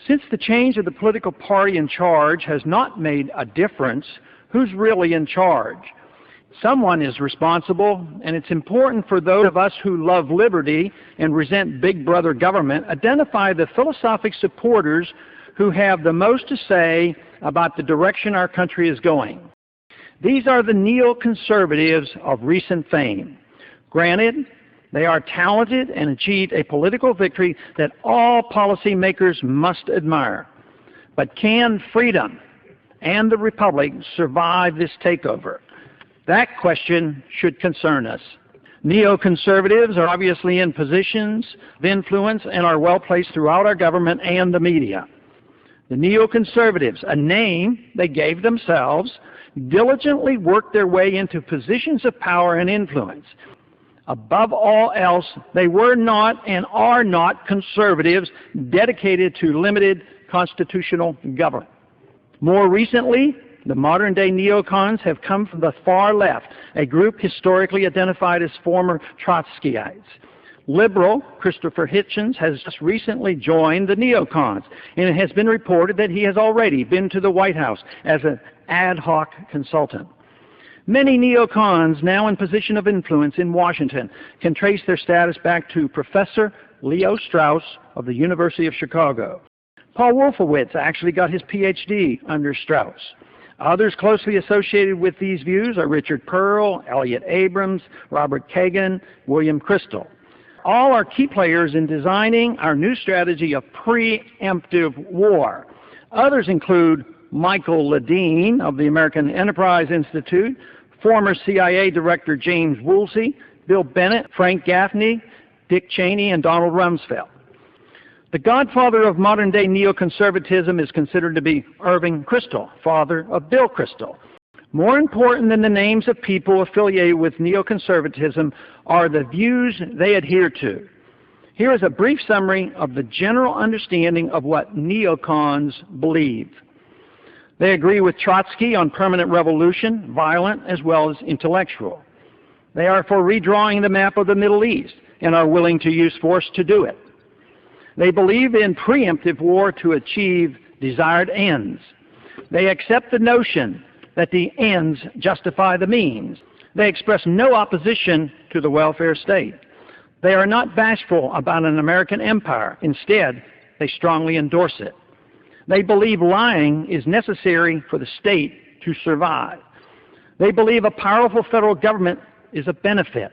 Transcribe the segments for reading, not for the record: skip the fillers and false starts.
Since the change of the political party in charge has not made a difference, who's really in charge? Someone is responsible, and it's important for those of us who love liberty and resent big brother government, identify the philosophic supporters who have the most to say about the direction our country is going. These are the neoconservatives of recent fame. Granted, they are talented and achieved a political victory that all policymakers must admire. But can freedom and the Republic survive this takeover? That question should concern us. Neoconservatives are obviously in positions of influence and are well placed throughout our government and the media. The neoconservatives, a name they gave themselves, diligently worked their way into positions of power and influence. Above all else, they were not and are not conservatives dedicated to limited constitutional government. More recently, the modern-day neocons have come from the far left, a group historically identified as former Trotskyites. Liberal Christopher Hitchens has just recently joined the neocons, and it has been reported that he has already been to the White House as an ad hoc consultant. Many neocons now in position of influence in Washington can trace their status back to Professor Leo Strauss of the University of Chicago. Paul Wolfowitz actually got his PhD under Strauss. Others closely associated with these views are Richard Pearl, Elliott Abrams, Robert Kagan, William Kristol. All are key players in designing our new strategy of preemptive war. Others include Michael Ledeen of the American Enterprise Institute, former CIA Director James Woolsey, Bill Bennett, Frank Gaffney, Dick Cheney, and Donald Rumsfeld. The godfather of modern-day neoconservatism is considered to be Irving Kristol, father of Bill Kristol. More important than the names of people affiliated with neoconservatism are the views they adhere to. Here is a brief summary of the general understanding of what neocons believe. They agree with Trotsky on permanent revolution, violent as well as intellectual. They are for redrawing the map of the Middle East and are willing to use force to do it. They believe in preemptive war to achieve desired ends. They accept the notion that the ends justify the means. They express no opposition to the welfare state. They are not bashful about an American empire. Instead, they strongly endorse it. They believe lying is necessary for the state to survive. They believe a powerful federal government is a benefit.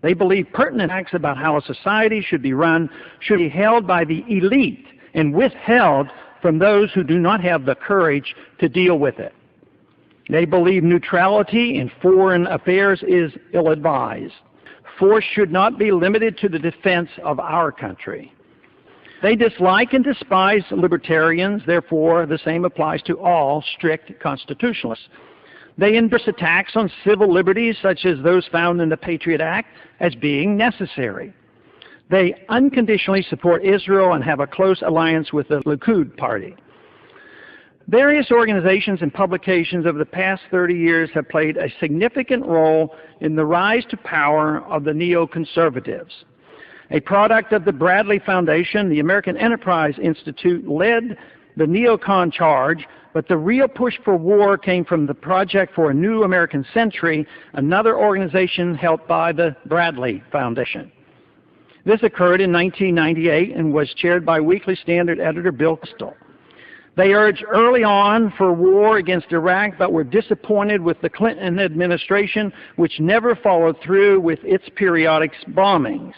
They believe pertinent facts about how a society should be run should be held by the elite and withheld from those who do not have the courage to deal with it. They believe neutrality in foreign affairs is ill-advised. Force should not be limited to the defense of our country. They dislike and despise libertarians, therefore the same applies to all strict constitutionalists. They endorse attacks on civil liberties, such as those found in the Patriot Act, as being necessary. They unconditionally support Israel and have a close alliance with the Likud party. Various organizations and publications over the past 30 years have played a significant role in the rise to power of the neoconservatives. A product of the Bradley Foundation, the American Enterprise Institute led the neocon charge, but the real push for war came from the Project for a New American Century, another organization helped by the Bradley Foundation. This occurred in 1998 and was chaired by Weekly Standard editor Bill Kristol. They urged early on for war against Iraq, but were disappointed with the Clinton administration, which never followed through with its periodic bombings.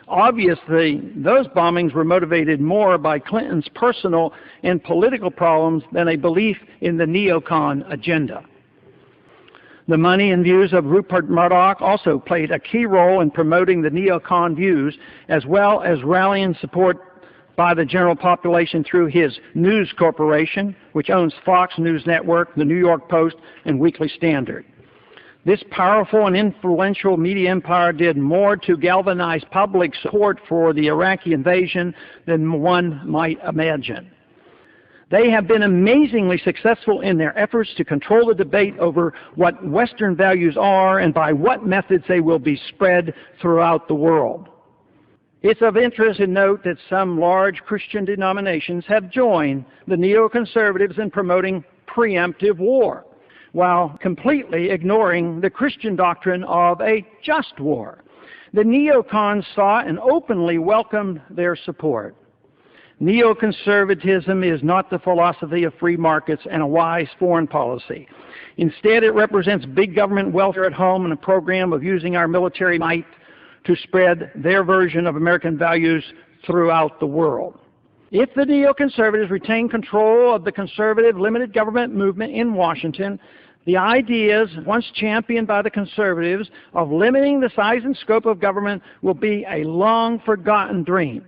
Obviously, those bombings were motivated more by Clinton's personal and political problems than a belief in the neocon agenda. The money and views of Rupert Murdoch also played a key role in promoting the neocon views, as well as rallying support by the general population through his News Corporation, which owns Fox News Network, the New York Post, and Weekly Standard. This powerful and influential media empire did more to galvanize public support for the Iraqi invasion than one might imagine. They have been amazingly successful in their efforts to control the debate over what Western values are and by what methods they will be spread throughout the world. It's of interest to note that some large Christian denominations have joined the neoconservatives in promoting preemptive war, while completely ignoring the Christian doctrine of a just war. The neocons sought and openly welcomed their support. Neoconservatism is not the philosophy of free markets and a wise foreign policy. Instead, it represents big government welfare at home and a program of using our military might to spread their version of American values throughout the world. If the neoconservatives retain control of the conservative limited government movement in Washington, the ideas once championed by the conservatives of limiting the size and scope of government will be a long-forgotten dream.